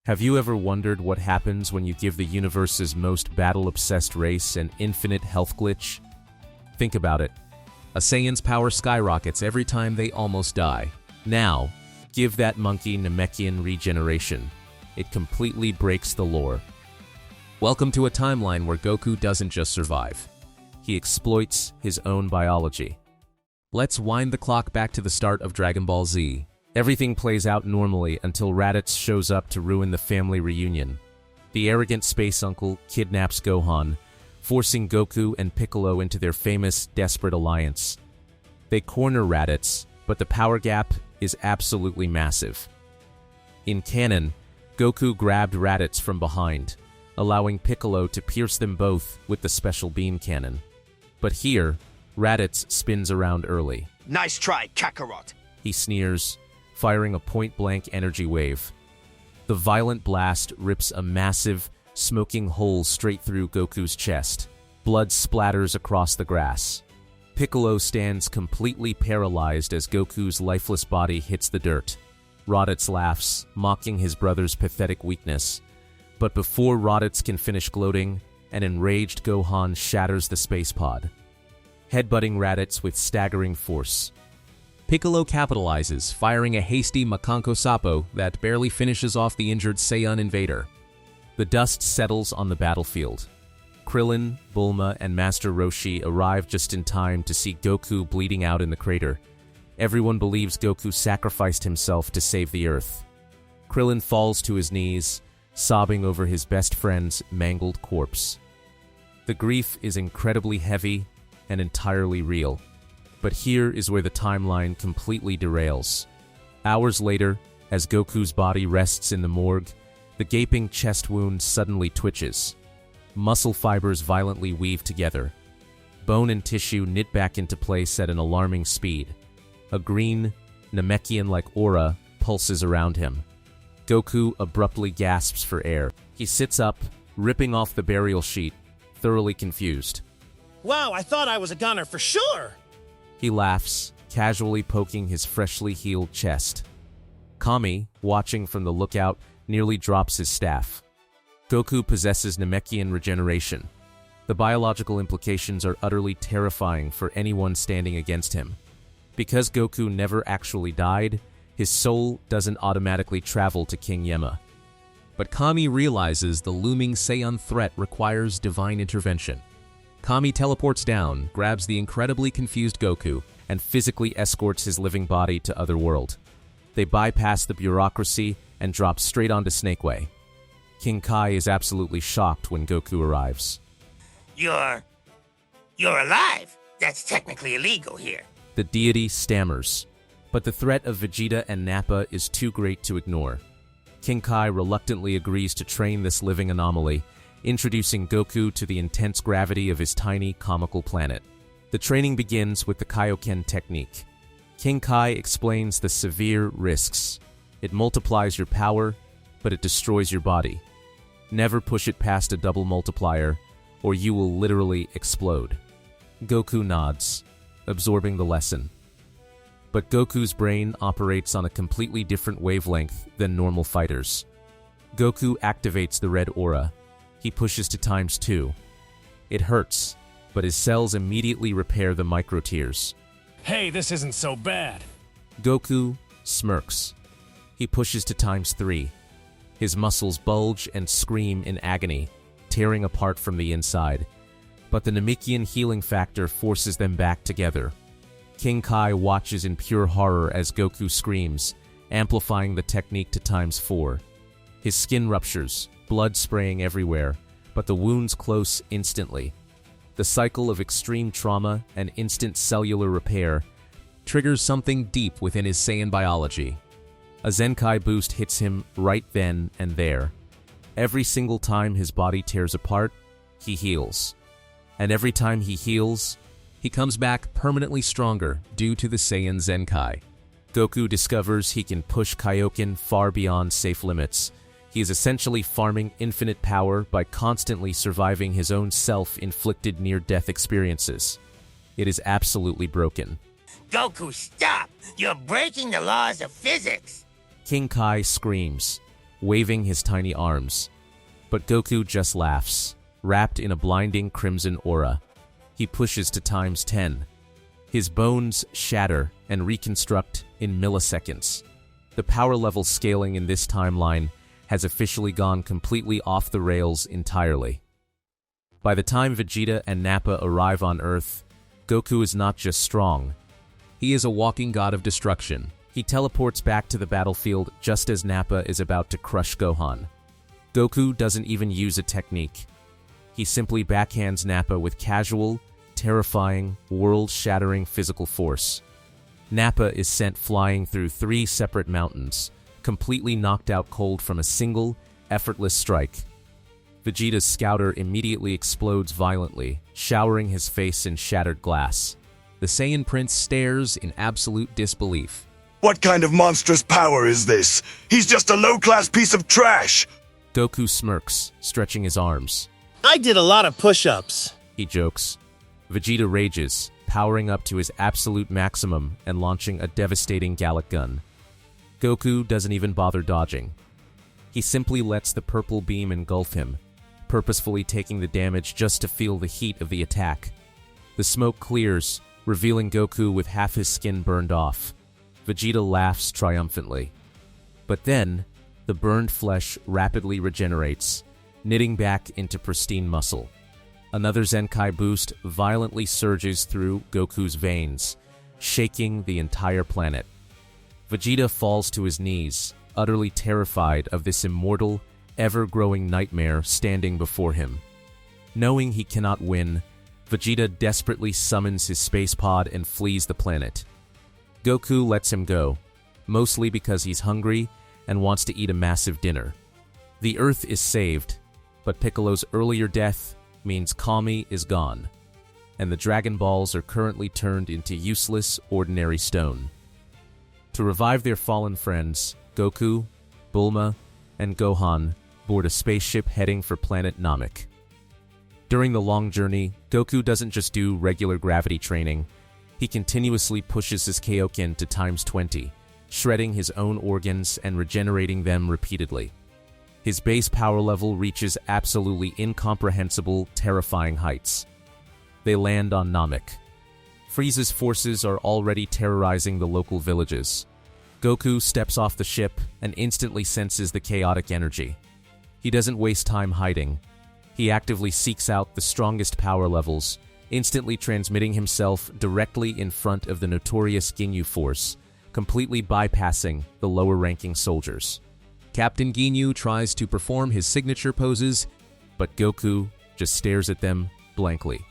Have you ever wondered what happens when you give the universe's most battle-obsessed race an infinite health glitch? Think about it. A Saiyan's power skyrockets every time they almost die. Now, give that monkey Namekian Regeneration. It completely breaks the lore. Welcome to a timeline where Goku doesn't just survive. He exploits his own biology. Let's wind the clock back to the start of Dragon Ball Z. Everything plays out normally until Raditz shows up to ruin the family reunion. The arrogant space uncle kidnaps Gohan, forcing Goku and Piccolo into their famous desperate alliance. They corner Raditz, but the power gap is absolutely massive. In canon, Goku grabbed Raditz from behind, allowing Piccolo to pierce them both with the special beam cannon. But here, Raditz spins around early. Nice try, Kakarot. He sneers, firing a point-blank energy wave. The violent blast rips a massive, smoking hole straight through Goku's chest. Blood splatters across the grass. Piccolo stands completely paralyzed as Goku's lifeless body hits the dirt. Raditz laughs, mocking his brother's pathetic weakness. But before Raditz can finish gloating, an enraged Gohan shatters the space pod, headbutting Raditz with staggering force. Piccolo capitalizes, firing a hasty Makanko Sappo that barely finishes off the injured Saiyan invader. The dust settles on the battlefield. Krillin, Bulma, and Master Roshi arrive just in time to see Goku bleeding out in the crater. Everyone believes Goku sacrificed himself to save the Earth. Krillin falls to his knees, sobbing over his best friend's mangled corpse. The grief is incredibly heavy and entirely real. But here is where the timeline completely derails. Hours later, as Goku's body rests in the morgue, the gaping chest wound suddenly twitches. Muscle fibers violently weave together. Bone and tissue knit back into place at an alarming speed. A green, Namekian-like aura pulses around him. Goku abruptly gasps for air. He sits up, ripping off the burial sheet, thoroughly confused. Wow, I thought I was a gunner for sure! He laughs, casually poking his freshly healed chest. Kami, watching from the lookout, nearly drops his staff. Goku possesses Namekian Regeneration. The biological implications are utterly terrifying for anyone standing against him. Because Goku never actually died, his soul doesn't automatically travel to King Yemma. But Kami realizes the looming Saiyan threat requires divine intervention. Kami teleports down, grabs the incredibly confused Goku, and physically escorts his living body to Otherworld. They bypass the bureaucracy and drop straight onto Snakeway. King Kai is absolutely shocked when Goku arrives. You're alive? That's technically illegal here. The deity stammers, but the threat of Vegeta and Nappa is too great to ignore. King Kai reluctantly agrees to train this living anomaly, introducing Goku to the intense gravity of his tiny, comical planet. The training begins with the Kaioken technique. King Kai explains the severe risks. It multiplies your power, but it destroys your body. Never push it past a double multiplier, or you will literally explode. Goku nods, absorbing the lesson. But Goku's brain operates on a completely different wavelength than normal fighters. Goku activates the red aura. He pushes to ×2. It hurts, but his cells immediately repair the micro-tears. Hey, this isn't so bad. Goku smirks. He pushes to ×3. His muscles bulge and scream in agony, tearing apart from the inside. But the Namekian healing factor forces them back together. King Kai watches in pure horror as Goku screams, amplifying the technique to ×4. His skin ruptures, blood spraying everywhere, but the wounds close instantly. The cycle of extreme trauma and instant cellular repair triggers something deep within his Saiyan biology. A Zenkai boost hits him right then and there. Every single time his body tears apart, he heals. And every time he heals, he comes back permanently stronger due to the Saiyan Zenkai. Goku discovers he can push Kaioken far beyond safe limits. He is essentially farming infinite power by constantly surviving his own self-inflicted near-death experiences. It is absolutely broken. Goku, stop! You're breaking the laws of physics! King Kai screams. waving his tiny arms. But Goku just laughs, wrapped in a blinding crimson aura. He pushes to times 10. His bones shatter and reconstruct in milliseconds. The power level scaling in this timeline has officially gone completely off the rails entirely. By the time Vegeta and Nappa arrive on Earth, Goku is not just strong. He is a walking god of destruction. He teleports back to the battlefield just as Nappa is about to crush Gohan. Goku doesn't even use a technique. He simply backhands Nappa with casual, terrifying, world-shattering physical force. Nappa is sent flying through 3 separate mountains, completely knocked out cold from a single, effortless strike. Vegeta's scouter immediately explodes violently, showering his face in shattered glass. The Saiyan Prince stares in absolute disbelief. What kind of monstrous power is this? He's just a low-class piece of trash! Goku smirks, stretching his arms. I did a lot of push-ups. He jokes. Vegeta rages, powering up to his absolute maximum and launching a devastating Gallic gun. Goku doesn't even bother dodging. He simply lets the purple beam engulf him, purposefully taking the damage just to feel the heat of the attack. The smoke clears, revealing Goku with half his skin burned off. Vegeta laughs triumphantly. But then, the burned flesh rapidly regenerates, knitting back into pristine muscle. Another Zenkai boost violently surges through Goku's veins, shaking the entire planet. Vegeta falls to his knees, utterly terrified of this immortal, ever-growing nightmare standing before him. Knowing he cannot win, Vegeta desperately summons his space pod and flees the planet. Goku lets him go, mostly because he's hungry and wants to eat a massive dinner. The Earth is saved, but Piccolo's earlier death means Kami is gone, and the Dragon Balls are currently turned into useless, ordinary stone. To revive their fallen friends, Goku, Bulma, and Gohan board a spaceship heading for planet Namek. During the long journey, Goku doesn't just do regular gravity training. He continuously pushes his Kaioken to times 20, shredding his own organs and regenerating them repeatedly. His base power level reaches absolutely incomprehensible, terrifying heights. They land on Namek. Frieza's forces are already terrorizing the local villages. Goku steps off the ship and instantly senses the chaotic energy. He doesn't waste time hiding. He actively seeks out the strongest power levels, instantly transmitting himself directly in front of the notorious Ginyu Force, completely bypassing the lower-ranking soldiers. Captain Ginyu tries to perform his signature poses, but Goku just stares at them blankly.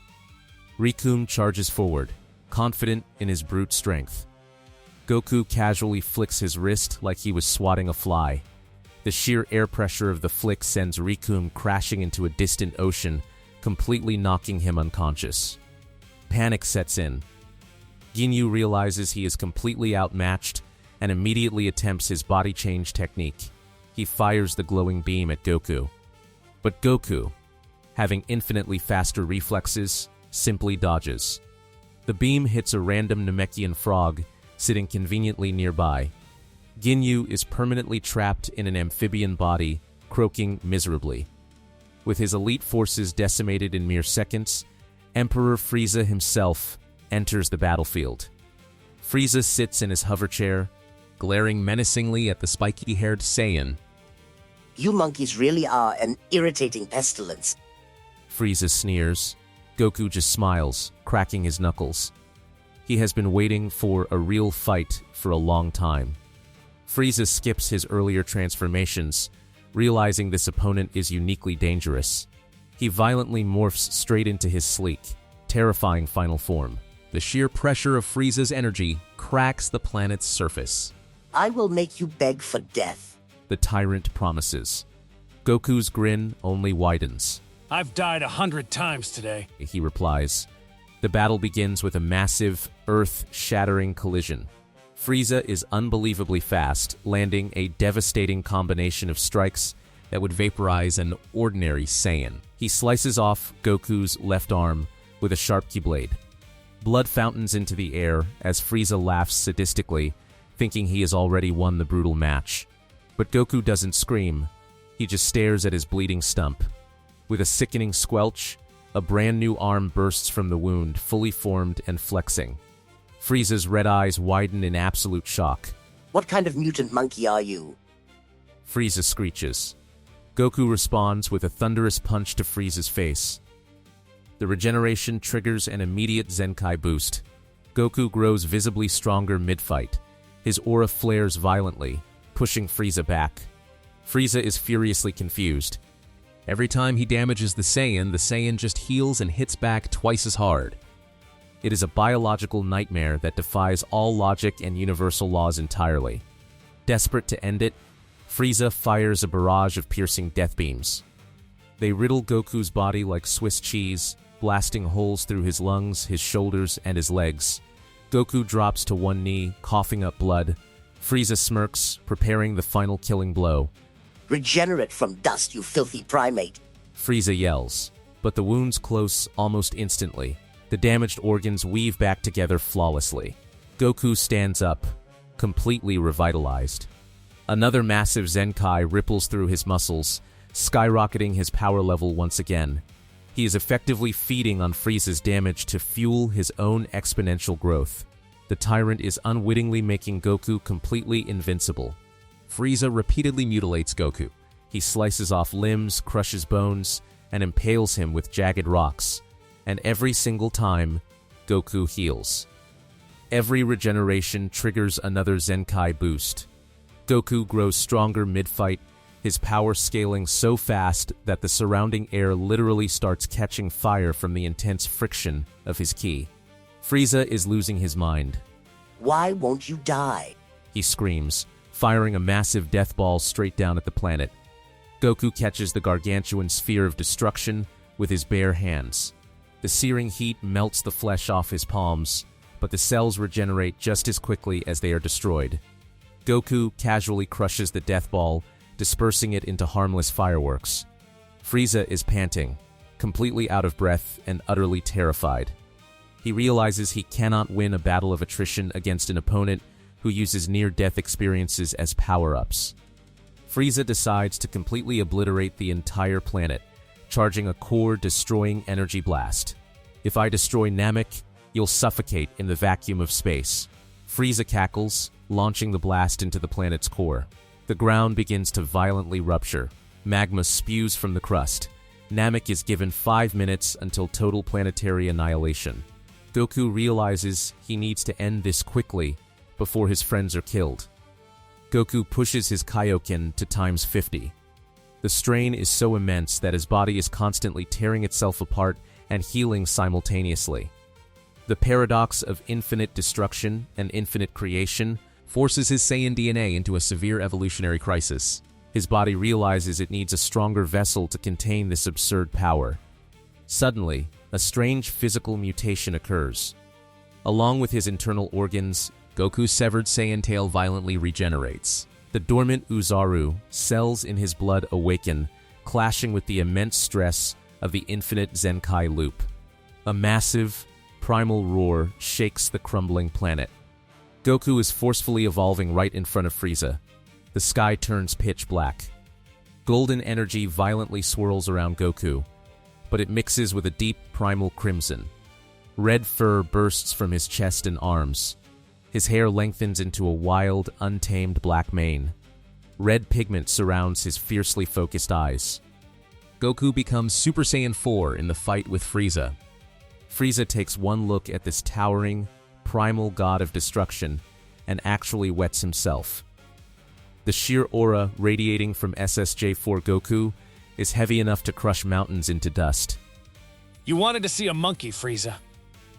Rikum charges forward, confident in his brute strength. Goku casually flicks his wrist like he was swatting a fly. The sheer air pressure of the flick sends Rikum crashing into a distant ocean, completely knocking him unconscious. Panic sets in. Ginyu realizes he is completely outmatched and immediately attempts his body change technique. He fires the glowing beam at Goku. But Goku, having infinitely faster reflexes, simply dodges. The beam hits a random Namekian frog sitting conveniently nearby. Ginyu is permanently trapped in an amphibian body, croaking miserably. With his elite forces decimated in mere seconds, Emperor Frieza himself enters the battlefield. Frieza sits in his hover chair, glaring menacingly at the spiky-haired Saiyan. You monkeys really are an irritating pestilence. Frieza sneers. Goku just smiles, cracking his knuckles. He has been waiting for a real fight for a long time. Frieza skips his earlier transformations, realizing this opponent is uniquely dangerous. He violently morphs straight into his sleek, terrifying final form. The sheer pressure of Frieza's energy cracks the planet's surface. I will make you beg for death, the tyrant promises. Goku's grin only widens. I've died 100 times today, he replies. The battle begins with a massive, earth-shattering collision. Frieza is unbelievably fast, landing a devastating combination of strikes that would vaporize an ordinary Saiyan. He slices off Goku's left arm with a sharp keyblade. Blood fountains into the air as Frieza laughs sadistically, thinking he has already won the brutal match. But Goku doesn't scream. He just stares at his bleeding stump. With a sickening squelch, a brand new arm bursts from the wound, fully formed and flexing. Frieza's red eyes widen in absolute shock. What kind of mutant monkey are you? Frieza screeches. Goku responds with a thunderous punch to Frieza's face. The regeneration triggers an immediate Zenkai boost. Goku grows visibly stronger mid-fight. His aura flares violently, pushing Frieza back. Frieza is furiously confused. Every time he damages the Saiyan just heals and hits back twice as hard. It is a biological nightmare that defies all logic and universal laws entirely. Desperate to end it, Frieza fires a barrage of piercing death beams. They riddle Goku's body like Swiss cheese, blasting holes through his lungs, his shoulders, and his legs. Goku drops to one knee, coughing up blood. Frieza smirks, preparing the final killing blow. Regenerate from dust, you filthy primate. Frieza yells, but the wounds close almost instantly. The damaged organs weave back together flawlessly. Goku stands up, completely revitalized. Another massive Zenkai ripples through his muscles, skyrocketing his power level once again. He is effectively feeding on Frieza's damage to fuel his own exponential growth. The tyrant is unwittingly making Goku completely invincible. Frieza repeatedly mutilates Goku. He slices off limbs, crushes bones, and impales him with jagged rocks. And every single time, Goku heals. Every regeneration triggers another Zenkai boost. Goku grows stronger mid-fight, his power scaling so fast that the surrounding air literally starts catching fire from the intense friction of his ki. Frieza is losing his mind. Why won't you die? He screams, firing a massive death ball straight down at the planet. Goku catches the gargantuan sphere of destruction with his bare hands. The searing heat melts the flesh off his palms, but the cells regenerate just as quickly as they are destroyed. Goku casually crushes the death ball, dispersing it into harmless fireworks. Frieza is panting, completely out of breath and utterly terrified. He realizes he cannot win a battle of attrition against an opponent who uses near-death experiences as power-ups. Frieza decides to completely obliterate the entire planet, charging a core-destroying energy blast. If I destroy Namek, you'll suffocate in the vacuum of space. Frieza cackles, launching the blast into the planet's core. The ground begins to violently rupture. Magma spews from the crust. Namek is given 5 minutes until total planetary annihilation. Goku realizes he needs to end this quickly before his friends are killed. Goku pushes his Kaioken to times 50. The strain is so immense that his body is constantly tearing itself apart and healing simultaneously. The paradox of infinite destruction and infinite creation forces his Saiyan DNA into a severe evolutionary crisis. His body realizes it needs a stronger vessel to contain this absurd power. Suddenly, a strange physical mutation occurs. Along with his internal organs, Goku's severed Saiyan tail violently regenerates. The dormant Uzaru cells in his blood awaken, clashing with the immense stress of the infinite Zenkai loop. A massive, primal roar shakes the crumbling planet. Goku is forcefully evolving right in front of Frieza. The sky turns pitch black. Golden energy violently swirls around Goku, but it mixes with a deep primal crimson. Red fur bursts from his chest and arms. His hair lengthens into a wild, untamed black mane. Red pigment surrounds his fiercely focused eyes. Goku becomes Super Saiyan 4 in the fight with Frieza. Frieza takes one look at this towering, primal god of destruction and actually wets himself. The sheer aura radiating from SSJ-4 Goku is heavy enough to crush mountains into dust. You wanted to see a monkey, Frieza.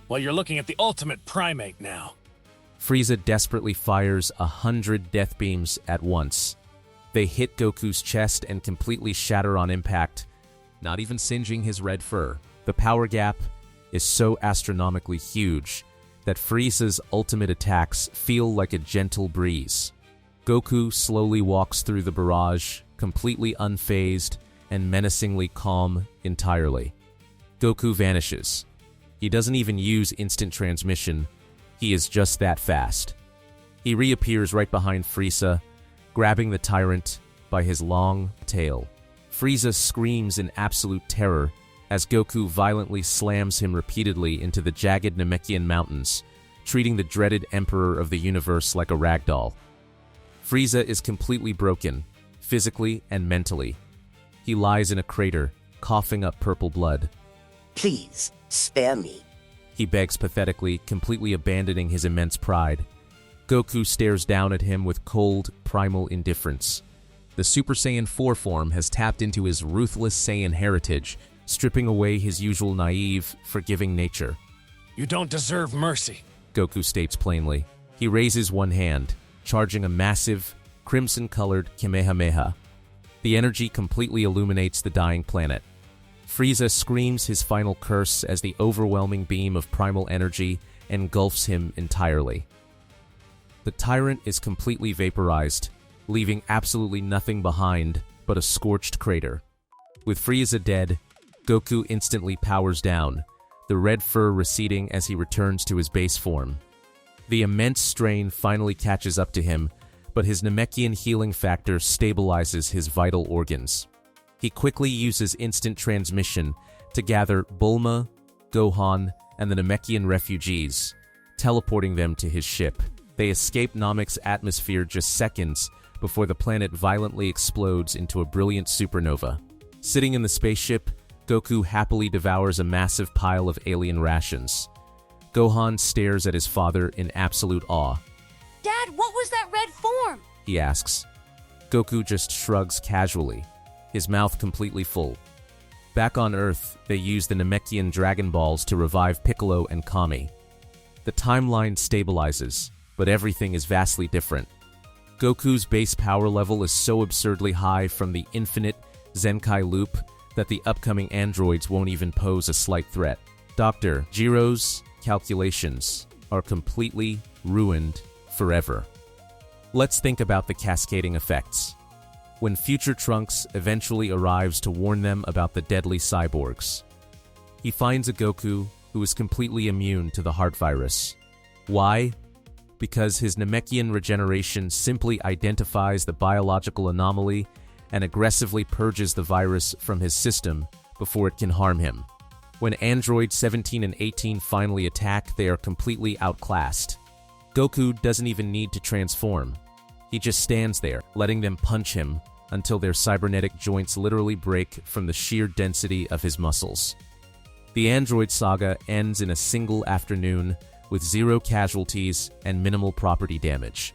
Well, you're looking at the ultimate primate now. Frieza desperately fires 100 death beams at once. They hit Goku's chest and completely shatter on impact, not even singeing his red fur. The power gap is so astronomically huge that Frieza's ultimate attacks feel like a gentle breeze. Goku slowly walks through the barrage, completely unfazed and menacingly calm entirely. Goku vanishes. He doesn't even use instant transmission. He is just that fast. He reappears right behind Frieza, grabbing the tyrant by his long tail. Frieza screams in absolute terror as Goku violently slams him repeatedly into the jagged Namekian mountains, treating the dreaded Emperor of the universe like a ragdoll. Frieza is completely broken, physically and mentally. He lies in a crater, coughing up purple blood. Please, spare me. He begs pathetically, completely abandoning his immense pride. Goku stares down at him with cold, primal indifference. The Super Saiyan 4 form has tapped into his ruthless Saiyan heritage, stripping away his usual naive, forgiving nature. You don't deserve mercy. Goku states plainly. He raises one hand, charging a massive, crimson-colored Kamehameha. The energy completely illuminates the dying planet. Frieza screams his final curse as the overwhelming beam of primal energy engulfs him entirely. The tyrant is completely vaporized, leaving absolutely nothing behind but a scorched crater. With Frieza dead, Goku instantly powers down, the red fur receding as he returns to his base form. The immense strain finally catches up to him, but his Namekian healing factor stabilizes his vital organs. He quickly uses instant transmission to gather Bulma, Gohan, and the Namekian refugees, teleporting them to his ship. They escape Namek's atmosphere just seconds before the planet violently explodes into a brilliant supernova. Sitting in the spaceship, Goku happily devours a massive pile of alien rations. Gohan stares at his father in absolute awe. Dad, what was that red form? He asks. Goku just shrugs casually, his mouth completely full. Back on Earth, they use the Namekian Dragon Balls to revive Piccolo and Kami. The timeline stabilizes, but everything is vastly different. Goku's base power level is so absurdly high from the infinite Zenkai loop that the upcoming androids won't even pose a slight threat. Dr. Jiro's calculations are completely ruined forever. Let's think about the cascading effects. When future Trunks eventually arrives to warn them about the deadly cyborgs, he finds a Goku who is completely immune to the heart virus. Why? Because his Namekian regeneration simply identifies the biological anomaly and aggressively purges the virus from his system before it can harm him. When androids 17 and 18 finally attack, they are completely outclassed. Goku doesn't even need to transform. He just stands there, letting them punch him until their cybernetic joints literally break from the sheer density of his muscles. The Android Saga ends in a single afternoon with 0 casualties and minimal property damage.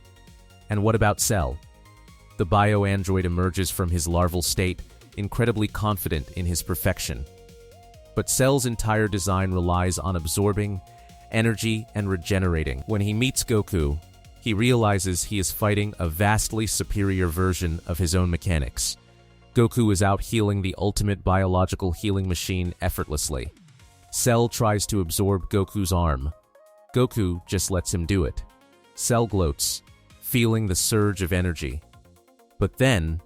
And what about Cell? The bio-android emerges from his larval state, incredibly confident in his perfection. But Cell's entire design relies on absorbing energy and regenerating. When he meets Goku, he realizes he is fighting a vastly superior version of his own mechanics. Goku is out healing the ultimate biological healing machine effortlessly. Cell tries to absorb Goku's arm. Goku just lets him do it. Cell gloats, feeling the surge of energy. But then,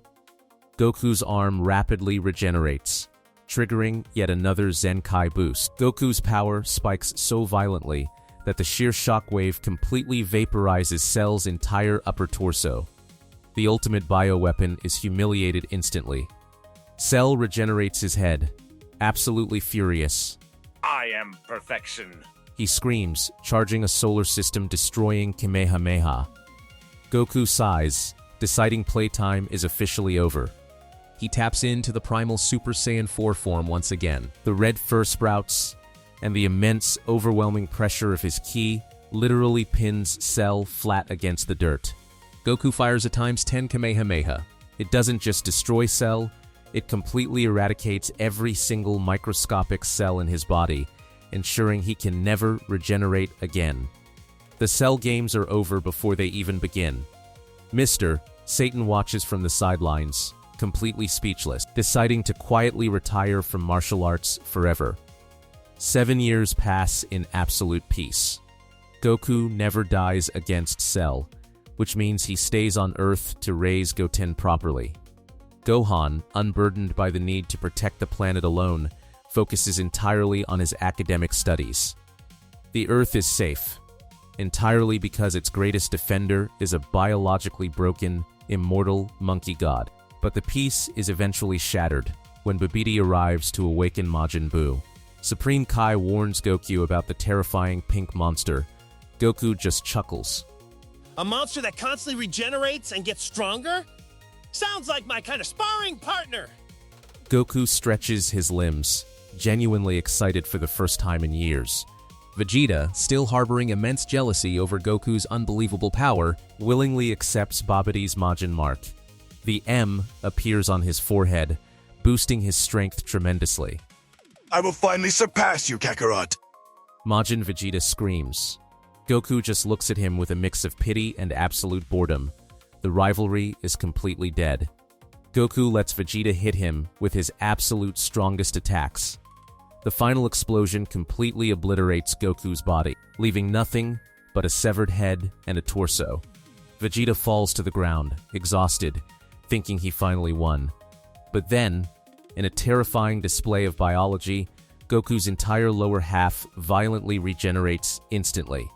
Goku's arm rapidly regenerates, triggering yet another Zenkai boost. Goku's power spikes so violently that the sheer shockwave completely vaporizes Cell's entire upper torso. The ultimate bioweapon is humiliated instantly. Cell regenerates his head, absolutely furious. I am perfection. He screams, charging a solar system-destroying Kamehameha. Goku sighs, deciding playtime is officially over. he taps into the primal Super Saiyan 4 form once again. The red fur sprouts, and the immense, overwhelming pressure of his ki literally pins Cell flat against the dirt. Goku fires a ×10 Kamehameha. It doesn't just destroy Cell, it completely eradicates every single microscopic cell in his body, ensuring he can never regenerate again. The Cell games are over before they even begin. Mr. Satan watches from the sidelines, completely speechless, deciding to quietly retire from martial arts forever. 7 years pass in absolute peace. Goku never dies against Cell, which means he stays on Earth to raise Goten properly. Gohan, unburdened by the need to protect the planet alone, focuses entirely on his academic studies. The Earth is safe, entirely because its greatest defender is a biologically broken, immortal monkey god. But the peace is eventually shattered when Babidi arrives to awaken Majin Buu. Supreme Kai warns Goku about the terrifying pink monster. Goku just chuckles. A monster that constantly regenerates and gets stronger? Sounds like my kind of sparring partner! Goku stretches his limbs, genuinely excited for the first time in years. Vegeta, still harboring immense jealousy over Goku's unbelievable power, willingly accepts Babidi's Majin mark. The M appears on his forehead, boosting his strength tremendously. I will finally surpass you, Kakarot. Majin Vegeta screams. Goku just looks at him with a mix of pity and absolute boredom. The rivalry is completely dead. Goku lets Vegeta hit him with his absolute strongest attacks. The final explosion completely obliterates Goku's body, leaving nothing but a severed head and a torso. Vegeta falls to the ground, exhausted, thinking he finally won. But then, in a terrifying display of biology, Goku's entire lower half violently regenerates instantly.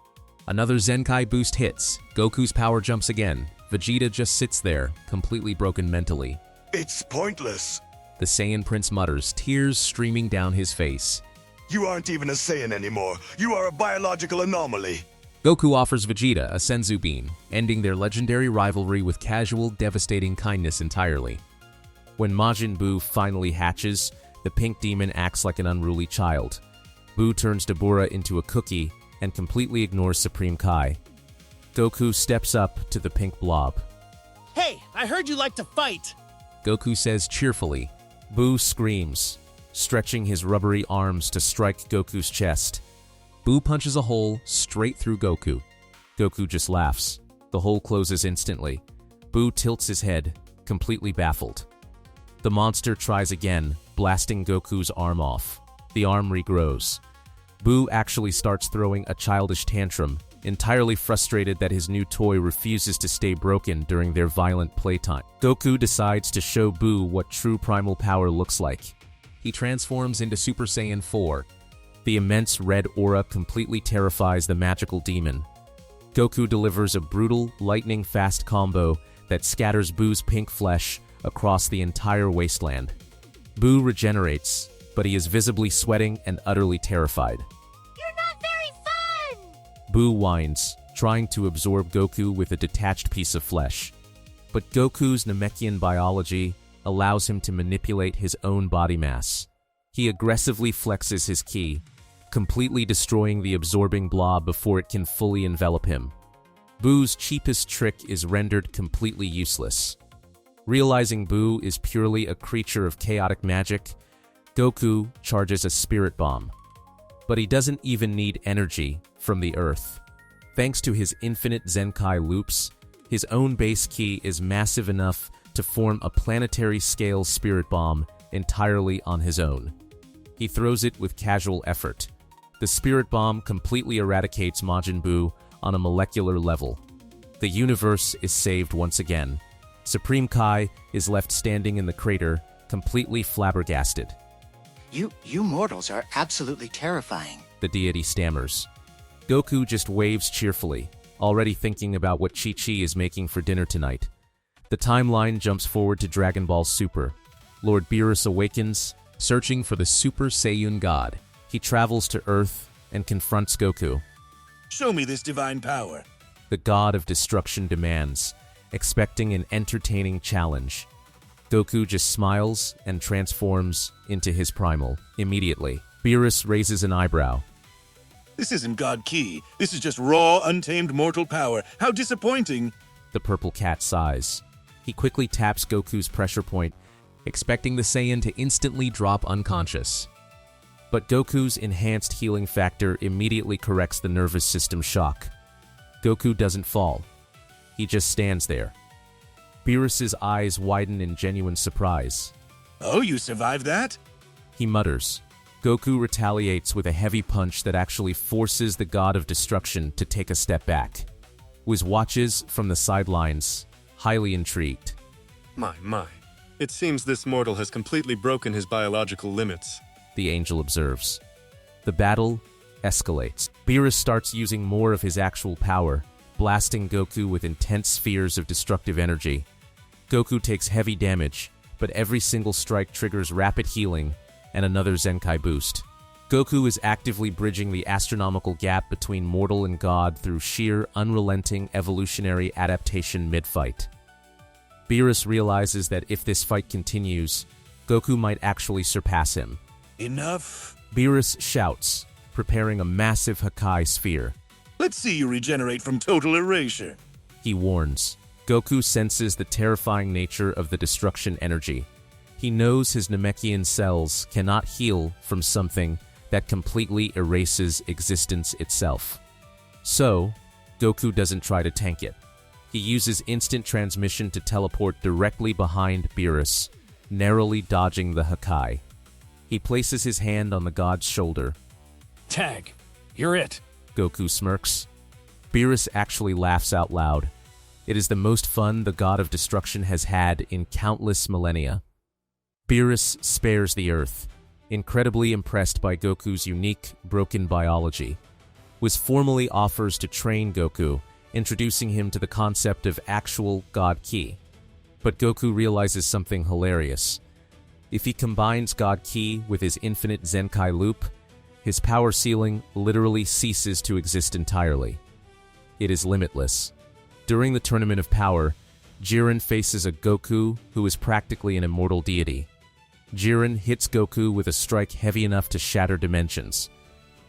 Another Zenkai boost hits. Goku's power jumps again. Vegeta just sits there, completely broken mentally. It's pointless. The Saiyan Prince mutters, tears streaming down his face. You aren't even a Saiyan anymore. You are a biological anomaly. Goku offers Vegeta a Senzu Bean, ending their legendary rivalry with casual, devastating kindness entirely. When Majin Buu finally hatches, the pink demon acts like an unruly child. Buu turns Dabura into a cookie and completely ignores Supreme Kai. Goku steps up to the pink blob. Hey, I heard you like to fight! Goku says cheerfully. Buu screams, stretching his rubbery arms to strike Goku's chest. Buu punches a hole straight through Goku. Goku just laughs. The hole closes instantly. Buu tilts his head, completely baffled. The monster tries again, blasting Goku's arm off. The arm regrows. Buu actually starts throwing a childish tantrum, entirely frustrated that his new toy refuses to stay broken during their violent playtime. Goku decides to show Buu what true primal power looks like. He transforms into Super Saiyan 4. The immense red aura completely terrifies the magical demon. Goku delivers a brutal, lightning-fast combo that scatters Buu's pink flesh across the entire wasteland. Buu regenerates, but he is visibly sweating and utterly terrified. You're not very fun! Buu whines, trying to absorb Goku with a detached piece of flesh. But Goku's Namekian biology allows him to manipulate his own body mass. He aggressively flexes his ki, completely destroying the absorbing blob before it can fully envelop him. Buu's cheapest trick is rendered completely useless. Realizing Buu is purely a creature of chaotic magic, Goku charges a spirit bomb. But he doesn't even need energy from the earth. Thanks to his infinite Zenkai loops, his own base ki is massive enough to form a planetary-scale spirit bomb entirely on his own. He throws it with casual effort. The spirit bomb completely eradicates Majin Buu on a molecular level. The universe is saved once again. Supreme Kai is left standing in the crater, completely flabbergasted. You mortals are absolutely terrifying. The deity stammers. Goku just waves cheerfully, already thinking about what Chi-Chi is making for dinner tonight. The timeline jumps forward to Dragon Ball Super. Lord Beerus awakens, searching for the Super Saiyan God. He travels to Earth and confronts Goku. Show me this divine power. The god of destruction demands, expecting an entertaining challenge. Goku just smiles and transforms into his primal immediately. Beerus raises an eyebrow. This isn't God Ki. This is just raw, untamed mortal power. How disappointing. The purple cat sighs. He quickly taps Goku's pressure point, expecting the Saiyan to instantly drop unconscious. But Goku's enhanced healing factor immediately corrects the nervous system shock. Goku doesn't fall. He just stands there. Beerus's eyes widen in genuine surprise. Oh, you survived that? He mutters. Goku retaliates with a heavy punch that actually forces the god of destruction to take a step back. Wiz watches from the sidelines, highly intrigued. My. It seems this mortal has completely broken his biological limits. The angel observes. The battle escalates. Beerus starts using more of his actual power, blasting Goku with intense spheres of destructive energy. Goku takes heavy damage, but every single strike triggers rapid healing and another Zenkai boost. Goku is actively bridging the astronomical gap between mortal and god through sheer, unrelenting evolutionary adaptation mid-fight. Beerus realizes that if this fight continues, Goku might actually surpass him. Enough. Beerus shouts, preparing a massive Hakai sphere. Let's see you regenerate from total erasure. He warns. Goku senses the terrifying nature of the destruction energy. He knows his Namekian cells cannot heal from something that completely erases existence itself. So, Goku doesn't try to tank it. He uses instant transmission to teleport directly behind Beerus, narrowly dodging the Hakai. He places his hand on the god's shoulder. Tag, you're it. Goku smirks. Beerus actually laughs out loud. It is the most fun the god of destruction has had in countless millennia. Beerus spares the Earth, incredibly impressed by Goku's unique, broken biology. Whis formally offers to train Goku, introducing him to the concept of actual God Ki. But Goku realizes something hilarious. If he combines God Ki with his infinite Zenkai loop, his power ceiling literally ceases to exist entirely. It is limitless. During the Tournament of Power, Jiren faces a Goku who is practically an immortal deity. Jiren hits Goku with a strike heavy enough to shatter dimensions.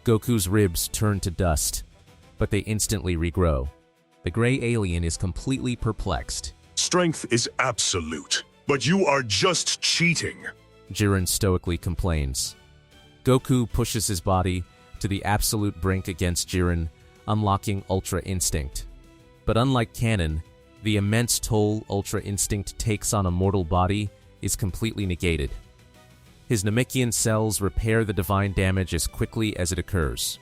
Goku's ribs turn to dust, but they instantly regrow. The gray alien is completely perplexed. Strength is absolute, but you are just cheating. Jiren stoically complains. Goku pushes his body to the absolute brink against Jiren, unlocking Ultra Instinct. But unlike Canon, the immense toll Ultra Instinct takes on a mortal body is completely negated. His Namekian cells repair the divine damage as quickly as it occurs.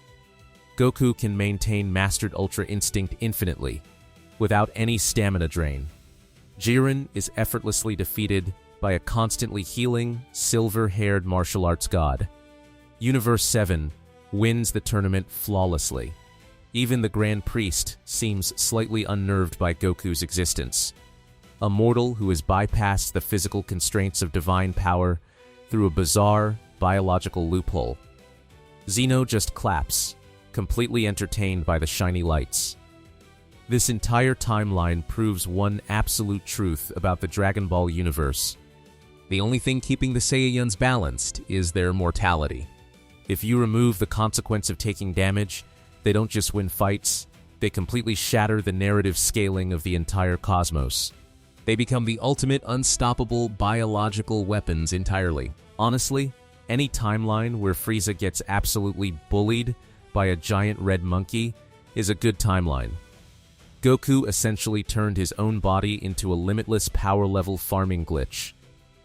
Goku can maintain Mastered Ultra Instinct infinitely, without any stamina drain. Jiren is effortlessly defeated by a constantly healing, silver-haired martial arts god. Universe 7 wins the tournament flawlessly. Even the Grand Priest seems slightly unnerved by Goku's existence. A mortal who has bypassed the physical constraints of divine power through a bizarre, biological loophole. Zeno just claps, completely entertained by the shiny lights. This entire timeline proves one absolute truth about the Dragon Ball universe. The only thing keeping the Saiyans balanced is their mortality. If you remove the consequence of taking damage, they don't just win fights, they completely shatter the narrative scaling of the entire cosmos. They become the ultimate unstoppable biological weapons entirely. Honestly, any timeline where Frieza gets absolutely bullied by a giant red monkey is a good timeline. Goku essentially turned his own body into a limitless power level farming glitch.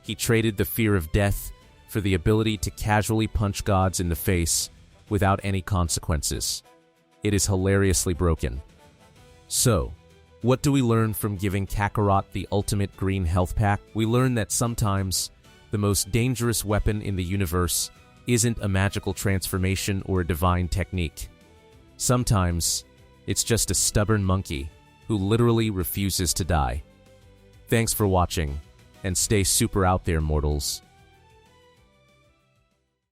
He traded the fear of death for the ability to casually punch gods in the face without any consequences. It is hilariously broken. So, what do we learn from giving Kakarot the ultimate green health pack? We learn that sometimes the most dangerous weapon in the universe isn't a magical transformation or a divine technique. Sometimes it's just a stubborn monkey who literally refuses to die. Thanks for watching, and stay super out there, mortals.